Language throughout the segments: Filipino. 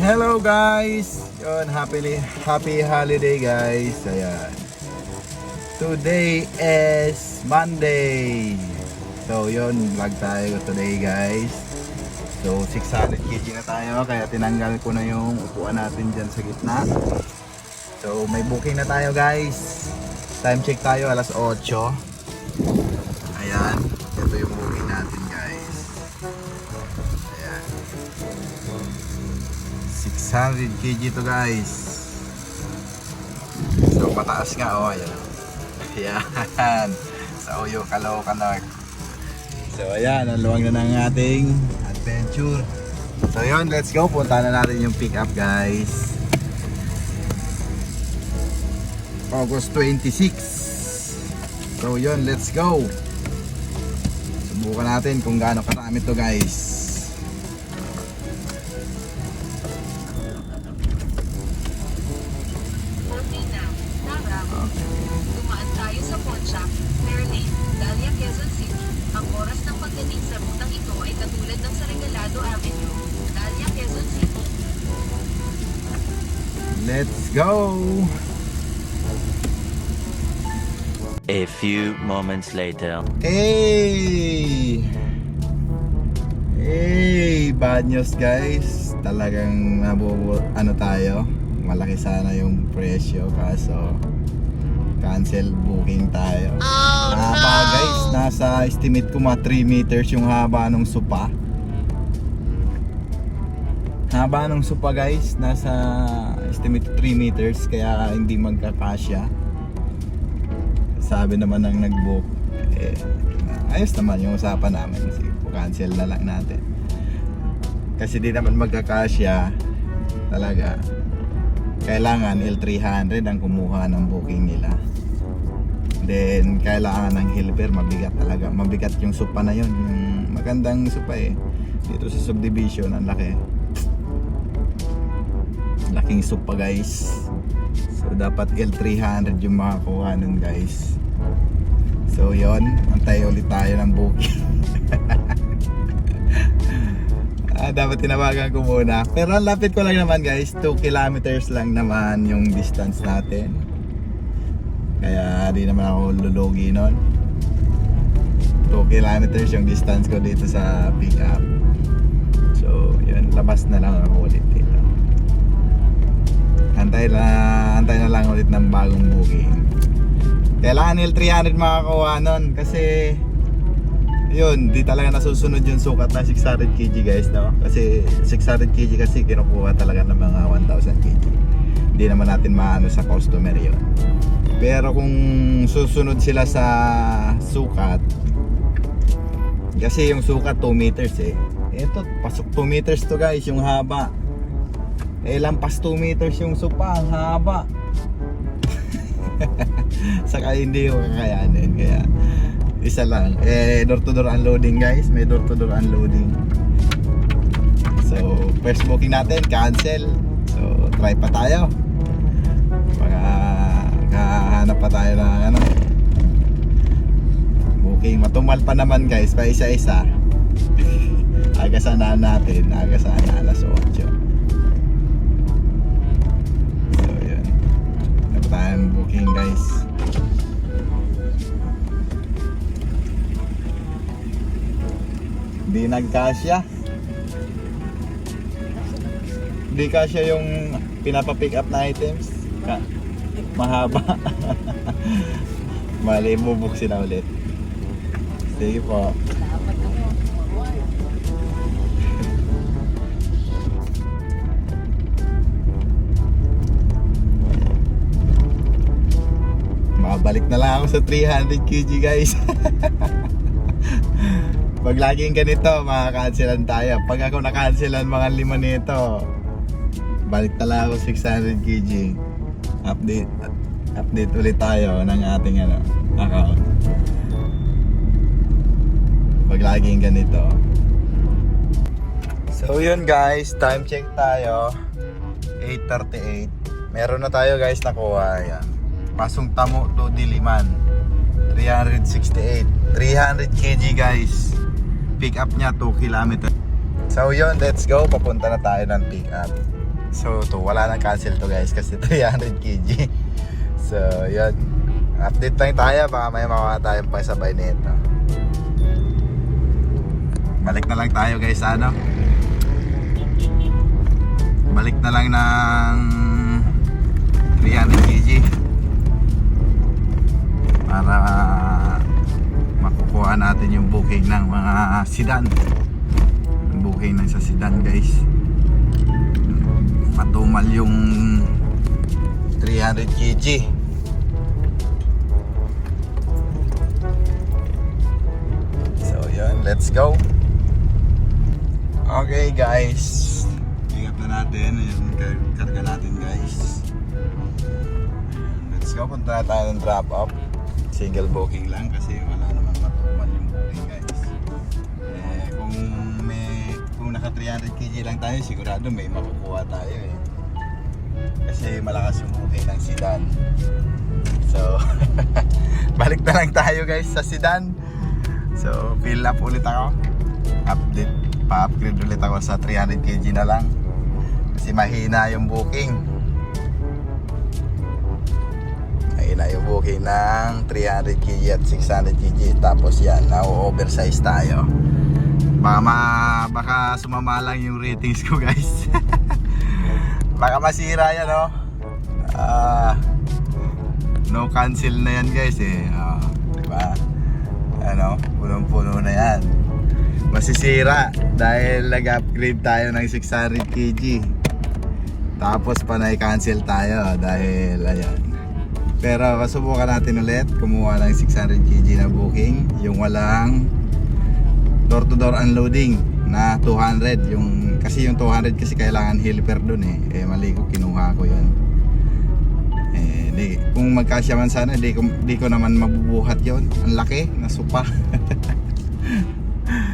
Hello guys! Yun, happy holiday guys. Ayan. Today is Monday. So yun, vlog tayo today guys. So 600 kg na tayo, kaya tinanggal ko na yung upuan natin dyan sa gitna. So may booking na tayo guys. Time check tayo, alas 8. Ayan, ito yung booking natin guys. Ayan, 600 kg to guys. So mataas nga, oh ayan. Ayan, sa Oyo, Caloocan North. So ayan, ang luwag na ng ating adventure. So yun, let's go, punta na natin yung pick up guys. August 26. So yun, let's go. Subukan natin kung gaano karami to guys. Dumaan tayo sa Pontiac, Fairlane, Dalia, Quezon City. Ang oras ng pagdating sa rutang ito ay katulad ng sa Regalado Avenue, Dalia, Quezon City. Let's go. A few moments later. Hey! Hey! Bad news guys. Talagang ano tayo. Malaki sana yung presyo kaso cancel booking tayo. Oh, Haba guys. Nasa estimate ko mga 3 meters yung haba ng supa. Haba ng supa guys. Nasa estimate 3 meters kaya hindi magkakasya. Sabi naman ng nag-book, ayos naman yung usapan namin. Cancel na lang natin. Kasi di naman magkakasya talaga. Kailangan L300 ang kumuha ng booking nila. Then kailangan ng helper, mabigat talaga. Mabigat yung supa na yun. Yung magandang supa dito sa subdivision, ang laki. Laking supa guys. So dapat L300 yung makakuha nun guys. So yon, antay ulit tayo ng booking. Dapat tinawagan ko muna. Pero ang lapit ko lang naman guys, 2 kilometers lang naman yung distance natin. Kaya di naman ako lulugi nun. 2 kilometers yung distance ko dito sa pick up. So yun, labas na lang ako ulit dito. Antay na lang ulit ng bagong booking. Kailangan L300 makakuha nun kasi yun, di talaga nasusunod yung sukat na 600 kg guys, no? Kasi 600 kg kasi kinukuha talaga ng mga 1000 kg. Hindi naman natin maano sa customer yun. Pero kung susunod sila sa sukat, kasi yung sukat 2 meters ito, pasok 2 meters to guys, yung haba. Lampas 2 meters yung supa, ang haba. Saka hindi ko kakayanin, kaya isa lang. Door to door unloading guys, may door to door unloading. So first booking natin cancel. So try pa tayo. Baka kahanap pa tayo ng ano booking. Matumal pa naman guys, pa isa-isa. Agasahan natin, agasahan na alas 8. Tayong booking guys. Hindi nagkasya. Hindi kasya yung pinapa-pick up na items. Mahaba. Mali, bubuksin na ulit. Sige po. Balik na lang ako sa 300 kg guys. Pag laging ganito, makakancelan tayo. Pag ako nakancelan mga 5 nito, balik na lang ako 600 kg. Update ulit tayo ng ating account. Pag laging ganito. So yun guys, time check tayo. 8:38. Meron na tayo guys nakuha. Ayan. Pasong Tamo to Diliman, 368, 300 kg guys. Pick up niya 2 km. So yun, let's go. Papunta na tayo ng pick up. So to wala nang cancel to guys kasi 300 kg. So yun, update lang tayo, baka may makuha tayong pasabay nito. Balik na lang tayo guys sa ano, balik na lang ng 300 kg para makukuha natin yung booking ng mga sedan. Booking ng sa sedan guys, matumal yung 300 kg. So yun, let's go. Okay guys, ingat na natin. Ayan, karga natin guys. Let's go, punta na tayo ng drop off. Single booking lang kasi wala namang matumal yung booking guys. Kung naka 300 kg lang tayo, sigurado may makukuha tayo eh. Kasi malakas yung booking ng sedan. So balik na lang tayo guys sa sedan. So fill up ulit ako. Pa-upgrade ulit ako sa 300 kg na lang. Kasi mahina yung booking. Mahina yung booking ng 300 kg at 600 kg. Tapos yan, na-oversize tayo. Baka sumama lang yung ratings ko guys. Baka masira yan, no? No cancel na yan guys eh. Diba? Ano, punong-puno na yan. Masisira dahil nag-upgrade tayo ng 600 kg. Tapos pa na-cancel tayo dahil ayan. Pero subukan natin ulit kumuha ng 600 kg na booking, yung walang door to door unloading na 200. Kasi yung 200 kasi kailangan helper dun eh. Mali ko, kinuha ko yun. Kung magkasya man sana, di ko naman mabubuhat yon. Ang laki na supa.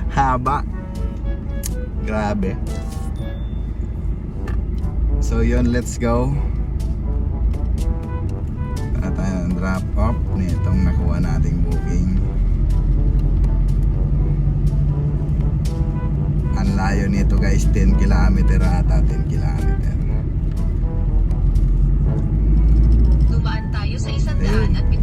Haba. Grabe. So yun, let's go. Para tayo ng drop off nitong nakuha nating booking. Ang layo nito guys, 10 km ata, 10 km. Dumaan tayo sa 170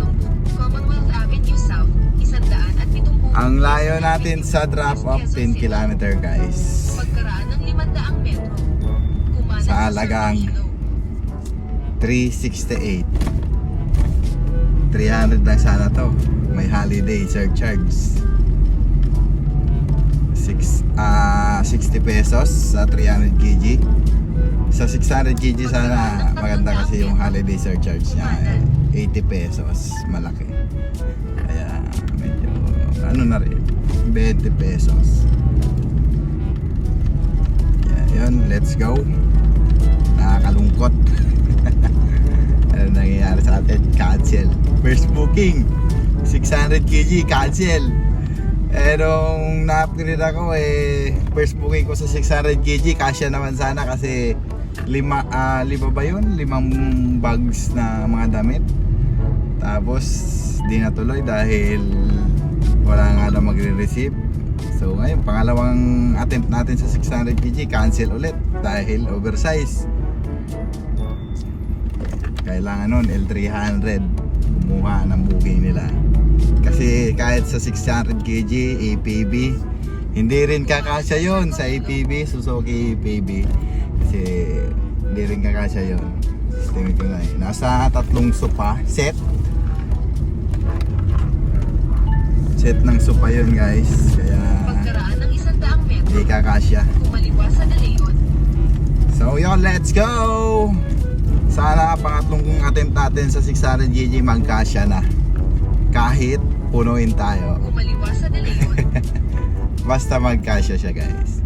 Commonwealth Avenue South, 170. Ang layo natin sa drop off, 10 km guys. Pagkaraan ng 500 metro. Kumanan Sa halagang San Camilo. 368. 300 lang sana to. May holiday surcharge. 60 pesos sa 300 kg. Sa 600 kg sana maganda kasi yung holiday surcharge niya 80 pesos. Malaki. Kaya medyo ano na rin, 20 pesos. Yun, let's go. Nakakalungkot. Ano nangyayari sa atin? Cancel. First booking 600 kg, cancel. Nung na-upgrade ako first booking ko sa 600 kg, kasya naman sana kasi lima ba yun? 5 bags na mga damit. Tapos di natuloy dahil wala nga lang magre-receive. So ngayon, pangalawang attempt natin sa 600 kg, cancel ulit dahil oversize. Kailangan nun L300 kumuha ng booking nila. Kasi kahit sa 600 kg APB, hindi rin kakasya yon sa APB, Suzuki APB. Kasi hindi rin kakasya yon. Estimate ko na nasa 3 sopa set ng sopa yun guys. Kaya Pagkaraan ng 100 metro. hindi kakasya. Kumaliwa sa De Leon. So yun, let's go! Sana pangatlong attempt natin sa 600 kg magkasya na. Kahit punuin tayo. Kumaliwa sa De Leon. Basta magkasya siya guys.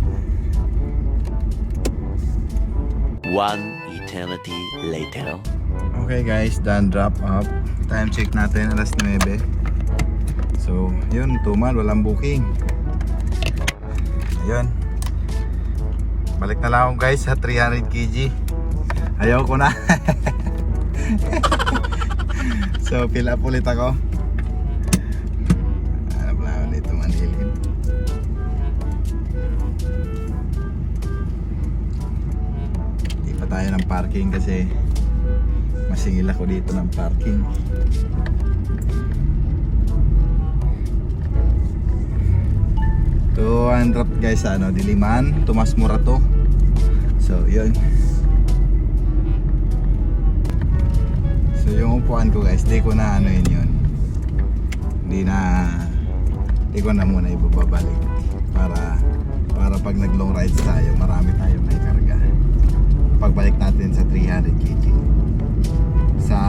One eternity later. Okay guys, done drop off. Time check natin, alas 9. So yun, tumal, walang booking. Ayun. Balik na lang ako guys sa 300 kg. Ayaw ko na. So fill up ulit ako. Alam na ulit manilin. Hindi pa tayo ng parking kasi masingil ako dito ng parking. To drop guys sa Diliman, Tomas Morato. So yun. So yung upuan ko guys, di ko na yun. Hindi ko na muna ibabalik para pag nag long rides tayo, marami tayong may karga. Pagbalik natin sa 300 kg sa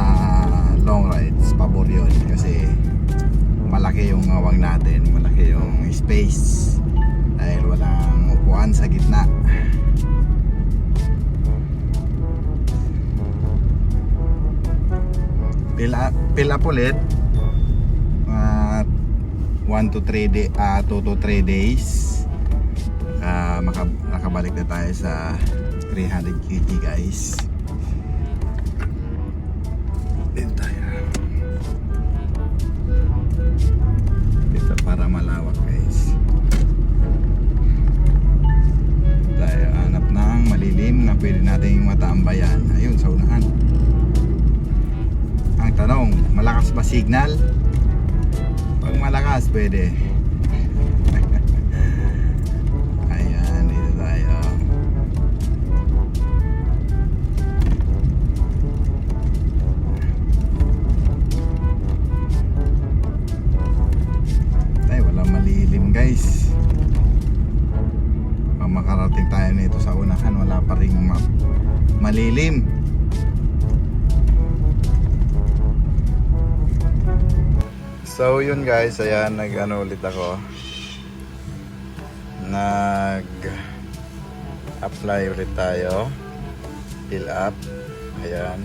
long rides, pabor yun kasi malaki yung awang natin, malaki yung space dahil walang upuan sa gitna. Fill up ulit 1 to 3 day, 2 to 3 days. Nakabalik na tayo sa 300 kg guys. Dito tayo. Dito para malawak guys. Tayo hanap ng malilim na pwede nating matambayan. Ayun sa unahan. Ang tanong, malakas ba signal? Pag malakas pwede. Ayan, dito tayo. Tayo, wala malilim guys. Pag makarating tayo nito sa unahan, wala pa ring malilim. So yun guys, ayan ulit ako. Apply ulit tayo. Fill up. Ayan.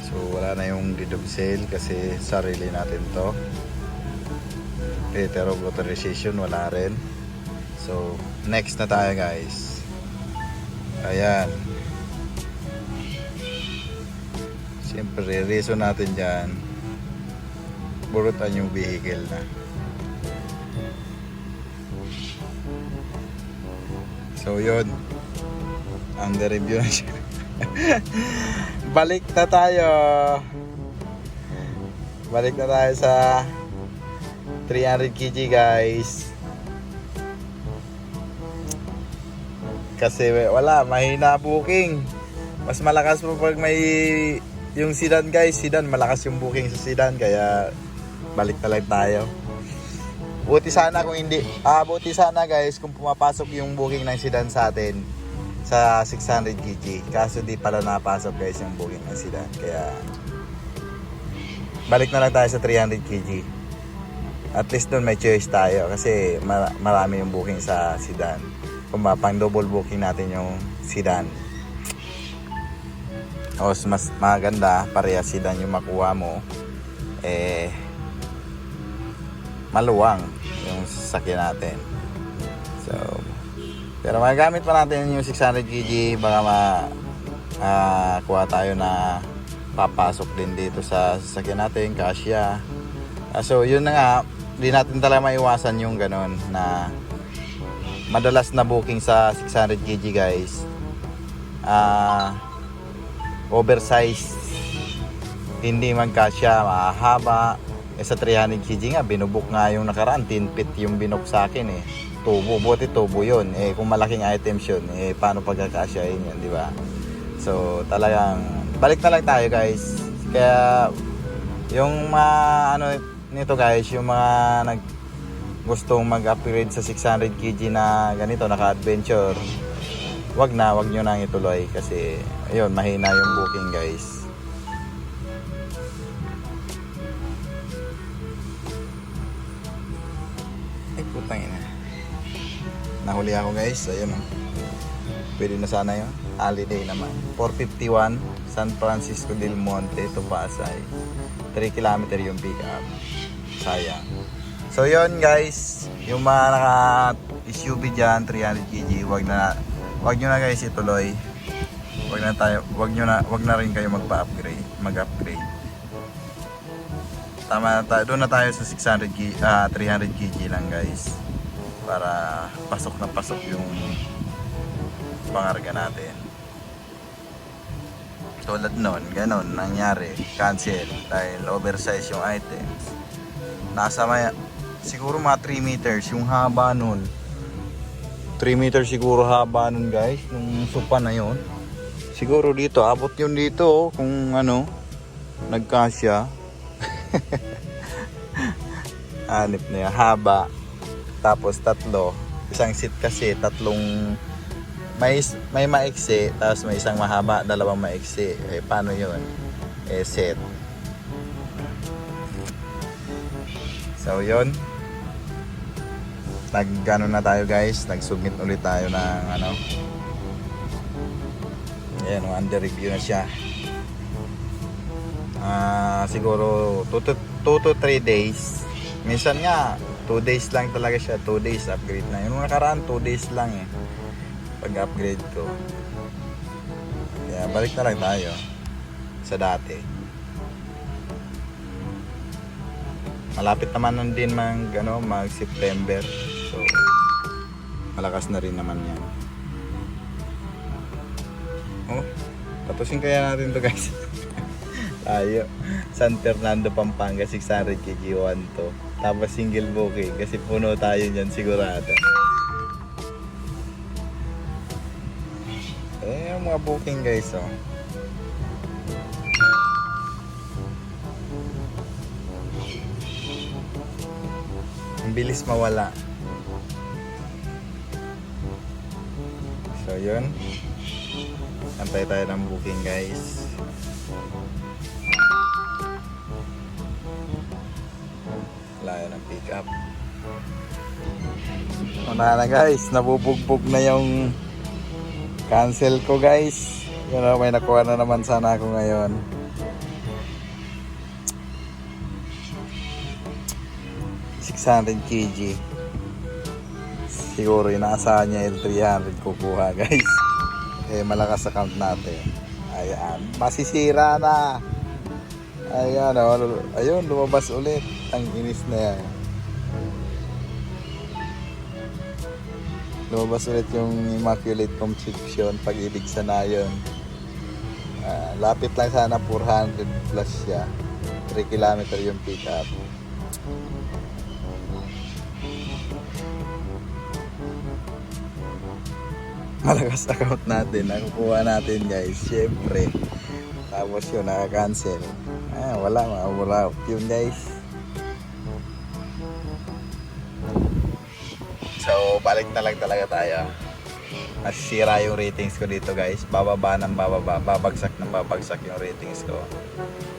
So wala na yung deed of sale kasi sarili natin to. Letter of authorization wala rin. So next na tayo guys. Ayan. Siyempre reason natin dyan, burutan yung vehicle na. So yun, under review na siya. Balik na tayo sa 300 kg guys. Kasi wala, mahina booking. Mas malakas po pag may yung sedan guys. Sedan, malakas yung booking sa sedan, kaya balik na lang tayo. Buti sana guys kung pumapasok yung booking ng sedan sa atin sa 600 kg. Kaso di pala napasok guys yung booking ng sedan, kaya balik na lang tayo sa 300 kg. At least doon may choice tayo kasi marami yung booking sa sedan. Kung pang double booking natin yung sedan, o mas maganda parehas sedan yung makuha mo, maluwang yung sasakyan natin. So pero magagamit pa natin yung 600 kg, baka kuha tayo na papasok din dito sa sasakyan natin, kasya. So yun na nga, di natin talaga maiwasan yung ganon na madalas na booking sa 600 kg guys, oversized, hindi man kasya, mahaba. Sa 300 kg nga, binubok nga yung nakaraan, 10 feet yung binok sa akin tubo, buti tubo yun. Kung malaking items yun, paano pagkakasyahin yun, di ba? So talagang balik na lang tayo guys. Kaya yung nito guys, yung mga gustong mag-upgrade sa 600 kg na ganito, naka-adventure, wag nyo nang ituloy kasi ayun, mahina yung booking guys. Ay putang ina, nahuli ako guys. Ayun pwede na sana yun. Holiday naman. 451 San Francisco del Monte to Pasay, 3 km yung pick up. Sayang. So yun guys, yung mga naka SUV dyan 300 kg, wag nyo na guys ituloy. Wag na rin kayo mag-upgrade. Tama na tayo, doon na tayo sa 300 kg lang guys, para pasok na pasok yung pangarga natin. Tulad nun, ganon, nangyari, cancel dahil oversize yung items. Nasa may, siguro mga 3 meters yung haba nun. 3 meters siguro haba nun guys, nung sopa na yun. Siguro dito, abot yun dito oh, kung ano, nagkasya. Anip na yung haba. Tapos tatlo. Isang seat kasi, tatlong may maiksi, tapos may isang mahaba, dalawang maiksi. Eh, paano yun? Eh, set. So, yun. Nag-ano na tayo guys, nag-submit ulit tayo ng ano. Ayan, under review na siya. Siguro 2 to 3 days. Minsan nga 2 days lang talaga siya. 2 days upgrade na. Yung nakaraan 2 days lang eh. Pag-upgrade ko. Kaya balik na lang tayo sa dati. Malapit naman nun din mag September. So malakas na rin naman yan. Oh, tapusin kaya natin to guys. Tayo San Fernando, Pampanga, 600 kg 1 to. Tapos single booking kasi puno tayo niyan sigurado. Eh, yung mga booking guys oh. Ang bilis mawala. So yun, antay tayo ng booking guys. Wala yun ang pick up. Wala na guys, nabubugbog na yung cancel ko guys. You know, may nakuha na naman sana ako ngayon. $600 kg. Siguro inaasahan niya yung 300 kukuha guys. Eh malakas account natin. Ayan, masisira na. Ayan, oh, ayun, lumabas ulit. Ang inis na yan. Lumabas ulit yung Immaculate Conception, Pag-ibig sa Nayon. Lapit lang sana, 400 plus siya. 3 kilometer yung pick up. Malakas account natin, nakukuha natin guys, syempre. Tapos yun, naka-cancel. Wala, mawala yun guys. So, balik na lang talaga tayo. Nasisira yung ratings ko dito guys. Bababa ng bababa, babagsak ng babagsak yung ratings ko.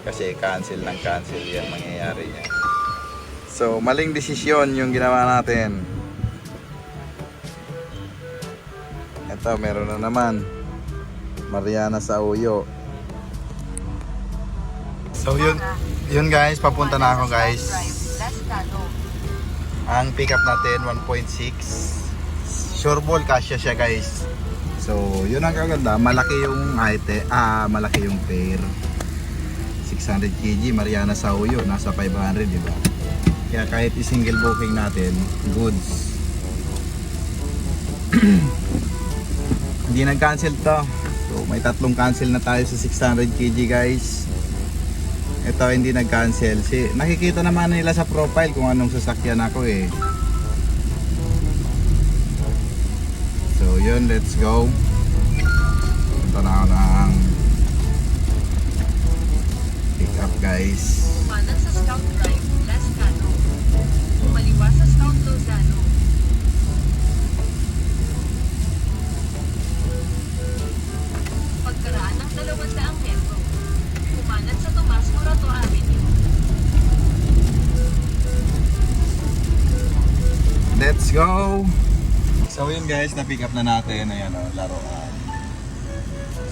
Kasi cancel ng cancel yan mangyayari niya. So, maling desisyon yung ginawa natin. Ito, meron na naman. Mariana sa Uyo. So yun guys, papunta na ako guys. Ang pick up natin 1.6. Sure ball kasya siya guys. So yun ang kaganda, malaki yung malaki yung pair. 600 kg Mariana sa Uyo, nasa 500, di ba? Kaya kahit i-single booking natin, goods. Hindi nag-cancel to. So may tatlong cancel na tayo sa 600 kg guys. Ito hindi nag-cancel. Nakikita naman nila sa profile kung anong sasakyan ako eh. So yun, let's go. Punta na ako ng pick up guys. Kumanan sa Scout Drive, Lascano. Kumaliwa sa Scout Lozano. Pagkaraan ng 200 metro. Kumanan sa Tomas Morato Avenue. Let's go! So yun guys, na-pick up na natin. Ayan o, laruan.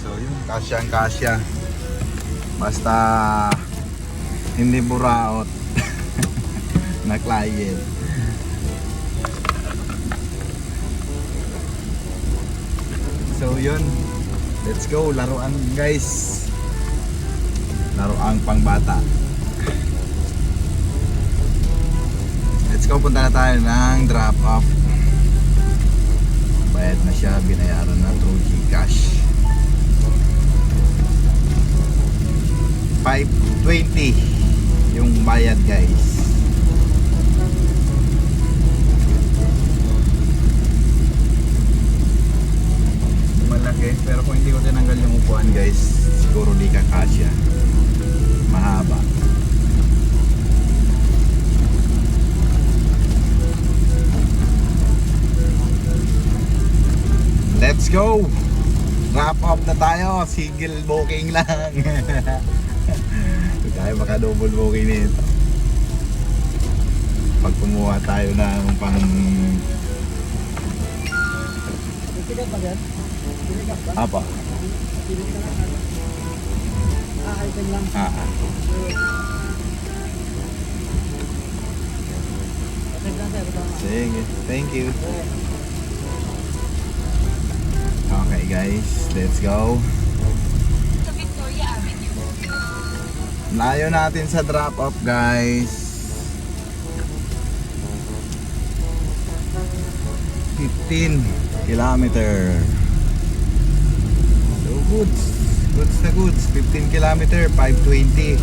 So yun, kasyang kasya. Basta hindi buraot na client. So yun, let's go, laruan guys. Laruan pang bata. Let's go, punta na tayo ng drop off. Bayad na siya, binayaran na through GCash. bayad guys. Malaki, pero kung hindi ko tinanggal yung upuan guys, siguro di kakasya. Mahaba. Let's go! Wrap up na tayo, single booking lang. Hindi tayo maka double booking nito. Pag kumuha tayo ng pang apa? Sige, thank you. Okay guys, let's go. Sa Victoria Avenue. Layo natin sa drop off guys. 15 kilometer. So goods na goods. 15 kilometer, 520.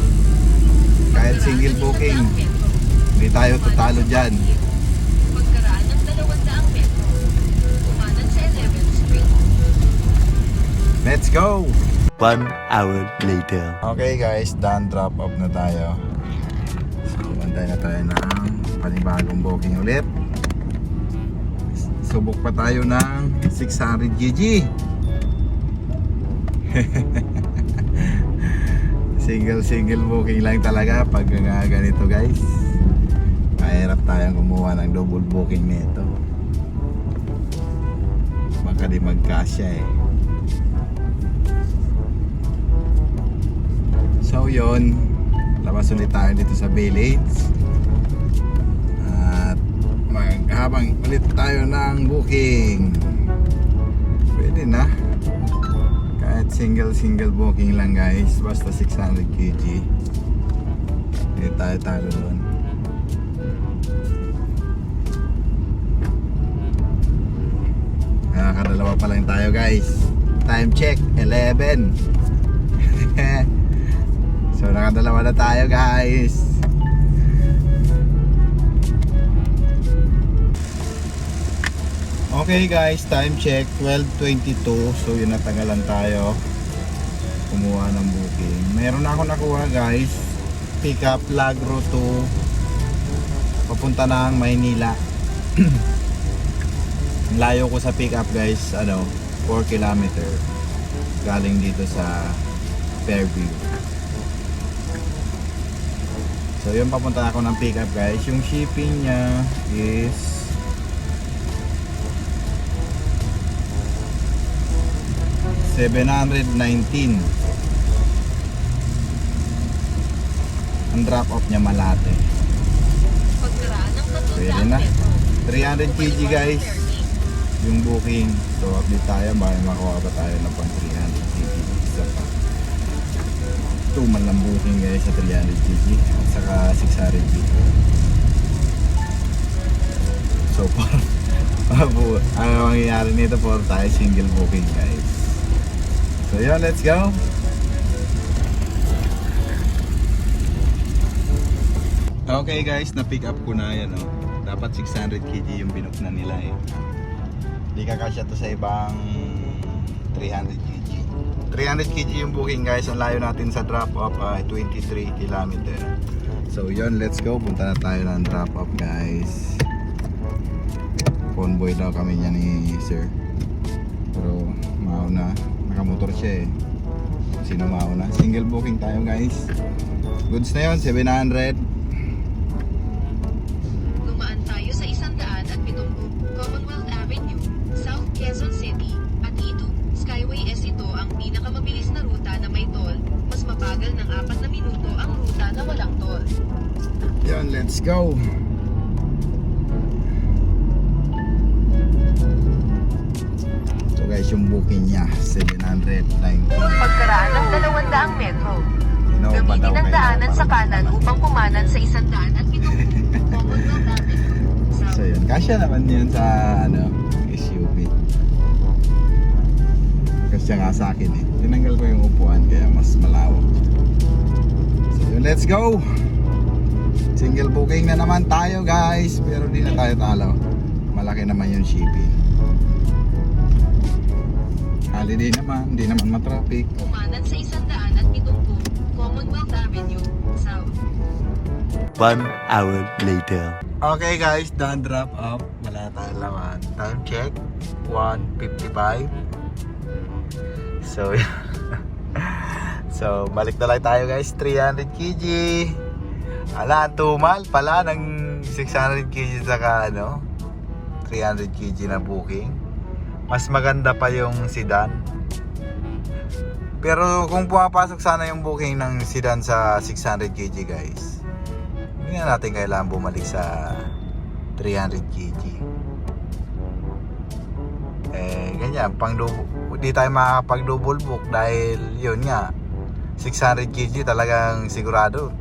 Kahit single booking, hindi tayo tatalo dyan. Pagkaraan ng 200 metro. Kumanan sa 11th Street. Let's go! 1 hour later. Okay guys, done, drop off na tayo. So, bantay na tayo ng panibagong booking ulit. Subok pa tayo ng 600 GG. Single booking lang talaga pag ganito guys. Mahirap tayong kumuha ng double booking nito. Baka di magkasya eh. So yun, labas ulit tayo dito sa village. At maghabang ulit tayo ng booking. Pwede na. Kahit single booking lang guys. Basta 600 kg. Hindi tayo talo doon. Nakakadalawa pa lang tayo guys. Time check, 11. So nakadalawa na tayo guys. Okay guys, time check 12:22. So yun, natagalan tayo kumuha ng booking. Meron ako nakuha guys. Pick up Lagro to papunta ng Maynila. Layo ko sa pick up guys, 4 kilometer. Galing dito sa Fairview. So yun, papunta ako ng pick up guys. Yung shipping niya is $719. Ang drop off niya Malate. Pagkaraan ng Pwede 200 na. metro. 300 kg guys yung booking. So update tayo, baka makuha pa tayo ng pang 300 kg. Isa pa 2 man lang booking guys sa 300 kg at saka 600 kg. So ang mangyayari nito po tayo single booking guys. So yun, let's go. Okay guys, na-pick up ko na yan Dapat 600 kg yung binook na nila eh. Di kakasya to sa ibang 300 kg. 300 kg yung booking guys. Ang layo natin sa drop off ay 23 km. So yun, let's go. Punta na tayo ng drop off guys. Convoy daw kami niya ni sir. Pero mauna, nakamotor siya eh. Sino mauna? Single booking tayo guys. Goods na yun, 700. Dumaan tayo sa 170 Commonwealth Avenue, South Quezon City. At ito, Skyway S ito ang pinakamabilis na ruta na may toll. Mas mabagal ng 4 na minuto ang ruta na walang toll. Yan, let's go. So guys, yung booking niya 719. Pagkaraan ng 200 metro. Gamitin ang daanan sa kanan upang kumanan sa 170 Commonwealth Avenue. So yun, kasya naman yun sa SUV. Kasya nga sa akin eh. Tinanggal ko yung upuan kaya mas malawak. So yun, let's go! Single booking na naman tayo guys, pero di na tayo talo. Malaki naman yung shipping. Holiday naman, di naman matraffic. Kumanan sa 170 Commonwealth Avenue, South. 1 hour later. Okay guys, done drop off. Wala tayong laman. Time check, 1:55. So, so balik na lang tayo guys, 300 kg. Ala, ang tumal pala ng 600 kg saka 300 kg na booking. Mas maganda pa yung sedan. Pero kung pumapasok sana yung booking ng sedan sa 600 kg guys, hindi na natin kailangan bumalik sa 300 kg. Ganyan, di tayo makakapag double book dahil yun nga, 600 kg talagang sigurado.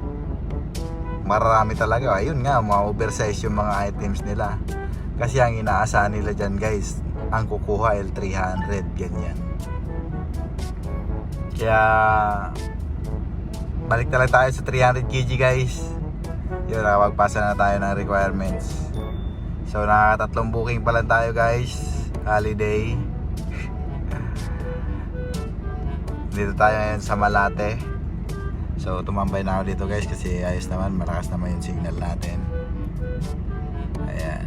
Marami talaga. Ayun nga, ma-oversize yung mga items nila. Kasi ang inaasahan nila dyan guys, ang kukuha L300, ganyan. Kaya balik na lang tayo sa 300 kg guys. Yun, nakapagpasa na tayo ng requirements. So nakakatatlong booking pa lang tayo guys. Holiday. Dito tayo ngayon sa Malate. So tumambay na ako dito guys kasi ayos naman, malakas naman yung signal natin. Ayan.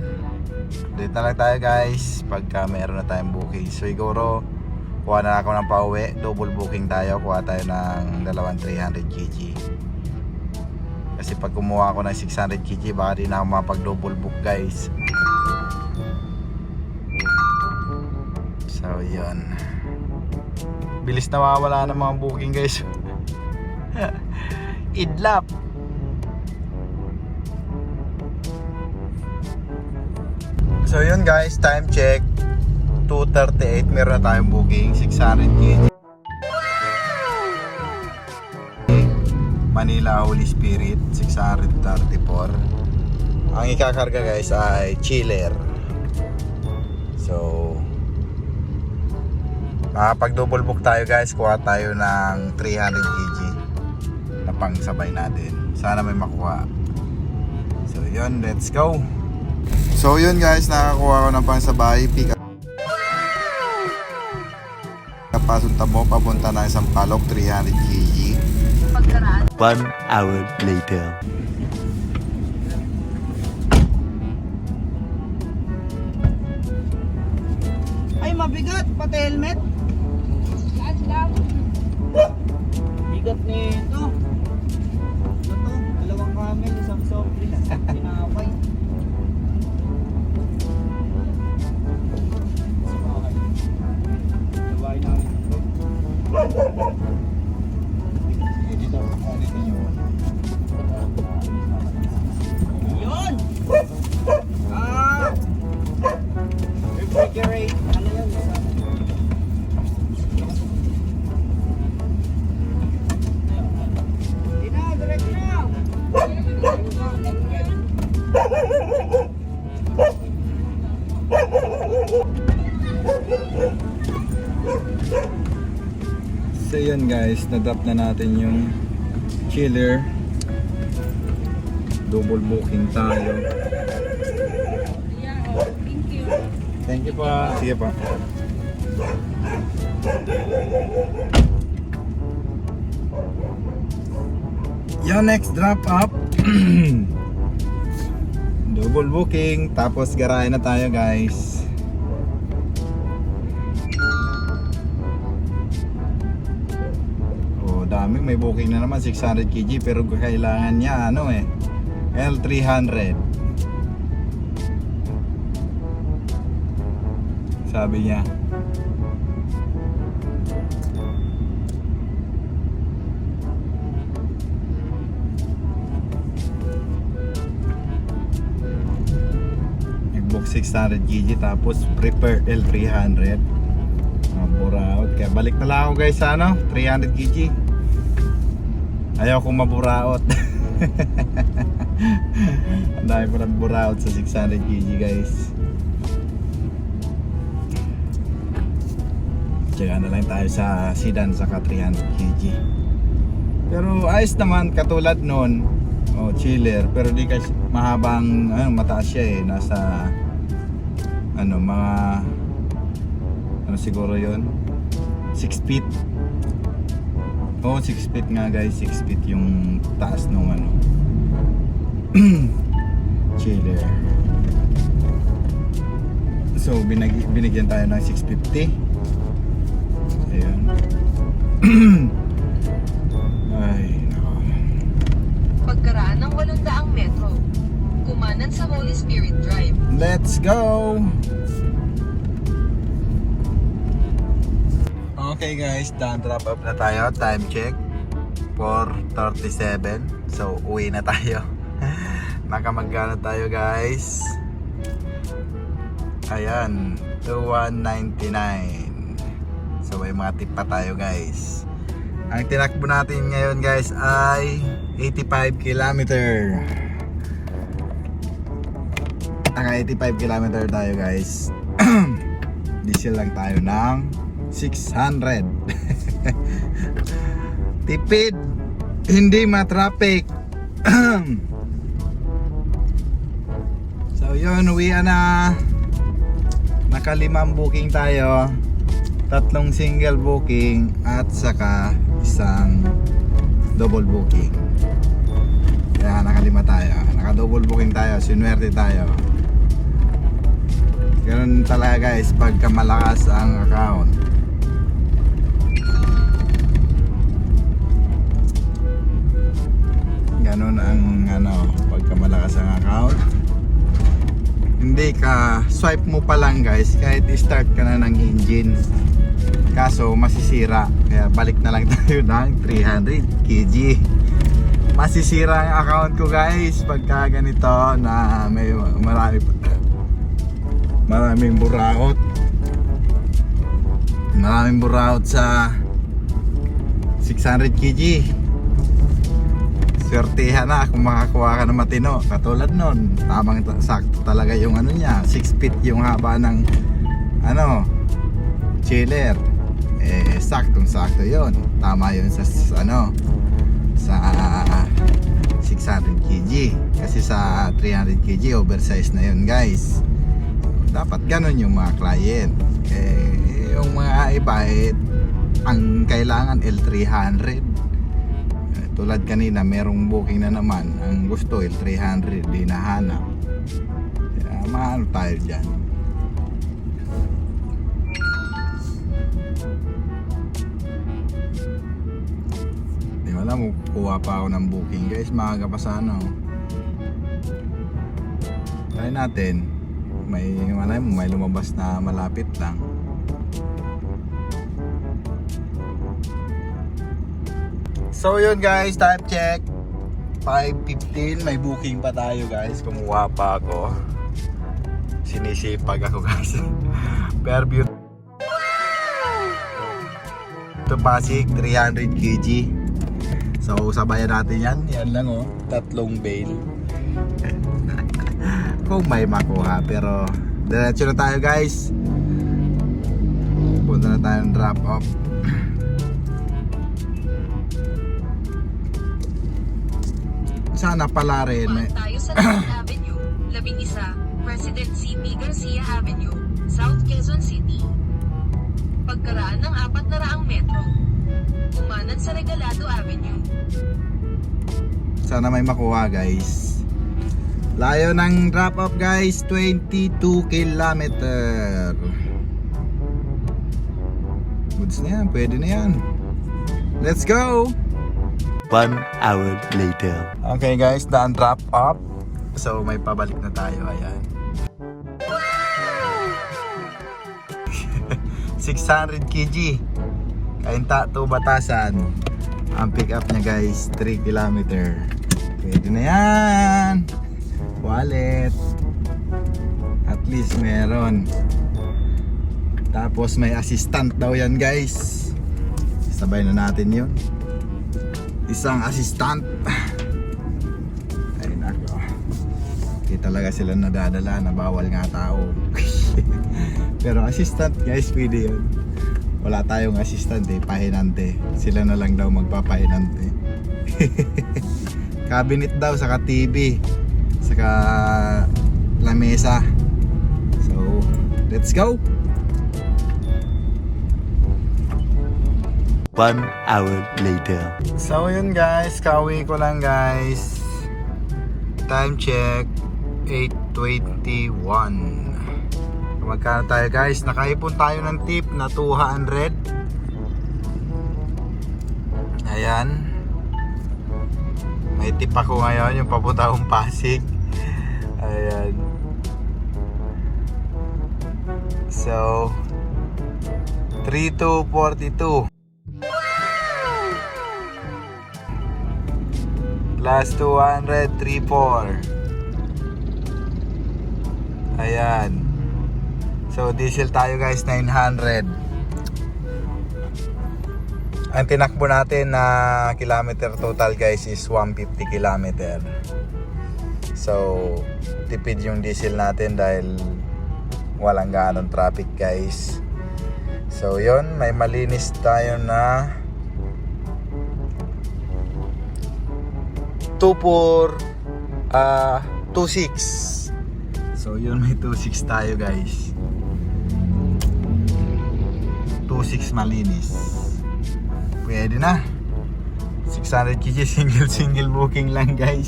Dito na lang tayo guys pagka meron na tayong booking. So siguro kuha na ako ng pauwi, double booking tayo, kuha tayo ng dalawang 300 kg. Kasi pag kumuha ako ng 600 kg baka di na ako mapag double book guys. So yun, bilis na mawawala ng mga booking guys. Idlap. So yun guys, time check 2:38, meron na tayong booking 600 kg. Manila Holy Spirit 634. Ang ikakarga guys ay chiller. So pag double book tayo guys, kuha tayo ng 300 kg na pang sabay natin. Sana may makuha. So yun, let's go. So yun guys, nakakuha ko ng pang sabay. Pick up Pasunta mo, papunta na isang Palok, 300 kg. 1 hour later. Ay, mabigat. Pati helmet. Bigat nito. Ito, dalawang camel, isang soft drinks, tinapay. Sabay namin ito. Dito nyo. Yun! Refrigerate. Ano yun? Direct na! So yun guys, na-drop na natin yung chiller. Double booking tayo. Thank you pa. Sige pa. Yung next drop up. Double booking, tapos garahe na tayo guys. Dami, may booking na naman 600 kg pero kailangan niya L300 sabi niya. Nag-book 600 kg tapos prepare L300. Buraot, kaya balik na lang ako guys sa 300 kg. Ayaw kong maburaot. Ang dami pa ng buraot sa 600 kg guys. Tsaka na lang tayo sa sedan saka 300 kg. Pero ayos naman, katulad nun Oh, chiller. Pero di kasi mahabang, mataas siya eh. Nasa, mga, siguro yon 6 feet. Oh, 6 feet nga guys. 6 feet yung taas nung chiller. So, binigyan tayo ng 650. Ayan. Ay, nako. Pagkaraan ng 800 metro, kumanan sa Holy Spirit Drive. Let's go! Okay guys, done wrap up na tayo. Time check 4:37. So uwi na tayo. Nakamagkano tayo guys? Ayan, 2,199. So may mga tip pa tayo guys. Ang tinakbo natin ngayon guys ay 85 kilometer. Naka 85 kilometer tayo guys. Diesel lang tayo ng 600. Tipid, hindi matraffic. So yun, uwian na. Naka-5 booking tayo, 3 single booking at saka isang double booking. Kaya naka-5 tayo, naka-double booking tayo, sinuwerte tayo. Ganun talaga guys pagka malakas ang account. Ganun ang pagka malakas ang account. Hindi ka swipe mo pa lang guys, kahit i-start ka na ng engine, kaso masisira. Kaya balik na lang tayo ng 300 kg. Masisira ang account ko guys pagka ganito na may maraming buraot. Maraming buraot sa 600 kg. Swertihan na kung makakuha ka ng matino. Katulad nun, tamang sakto talaga yung niya, 6 feet yung haba ng chiller. Saktong sakto yon. Tama yun sa sa 600 kg. Kasi sa 300 kg oversize na yun guys. Dapat ganun yung mga client. Yung mga iba ang kailangan L300. Tulad kanina, merong booking na naman. Ang gusto L300, di nahanap. Kaya maano tayo dyan. Di wala, kukuha pa ako ng booking guys. Maaga pa sa try natin. May lumabas na malapit lang. So yun guys, time check 5:15, may booking pa tayo guys. Kumuha pa ako. Sinisipag ako guys. Fairview to Pasig, 300 kg. So sabayan natin yan. Yan lang 3 bail. Kung may makuha. Pero diretso na tayo guys. Punta na tayong drop off. Sana pala rin. Tayo sa Luzon Avenue, 11, President C.P. Garcia Avenue, South Quezon City. Pagkaraan ng 400 metro, kumanan sa Regalado Avenue. Sana may makuha guys. Layo ng drop off guys, 22 kilometer. Goods na yan, pwede na yan. Let's go! 1 hour later. Okay guys, done drop off. So may pabalik na tayo, ayan. 600 kg. Kainta to Batasan. Ang pick up niya guys, 3 kilometer. Pwede na yan. Wallet. At least meron. Tapos may assistant daw yan guys. Sabay na natin yun. Isang assistant. Ay nako. Hindi talaga sila nadadala na bawal nga tao. Pero assistant guys, pwede yun. Wala tayong assistant pahinante. Sila na lang daw magpapahinante. cabinet daw, saka TV, saka lamesa. So, let's go! 1 hour later. So yun guys, kauwi ko lang guys. Time check 8:21. Magkano tayo guys? Nakaipon tayo ng tip na 200. Ayan. May tip ako ngayon, yung papunta akong Pasig. Ayan. So 3,242 plus 200, 3,400. Ayan. So diesel tayo guys, 900. Ang tinakbo natin na kilometer total guys is 150 kilometer. So tipid yung diesel natin dahil walang ganong traffic guys. So yon, may malinis tayo na 26. So yun, may 26 tayo guys. 26 malinis. Pwede na. 600 kg single booking lang guys.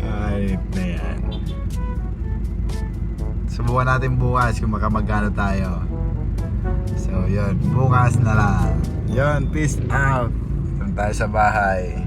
Ay, na yan. Subukan natin bukas kung makamagkano tayo. So yun, bukas na lang. Yun, peace out. Punta tayo sa bahay.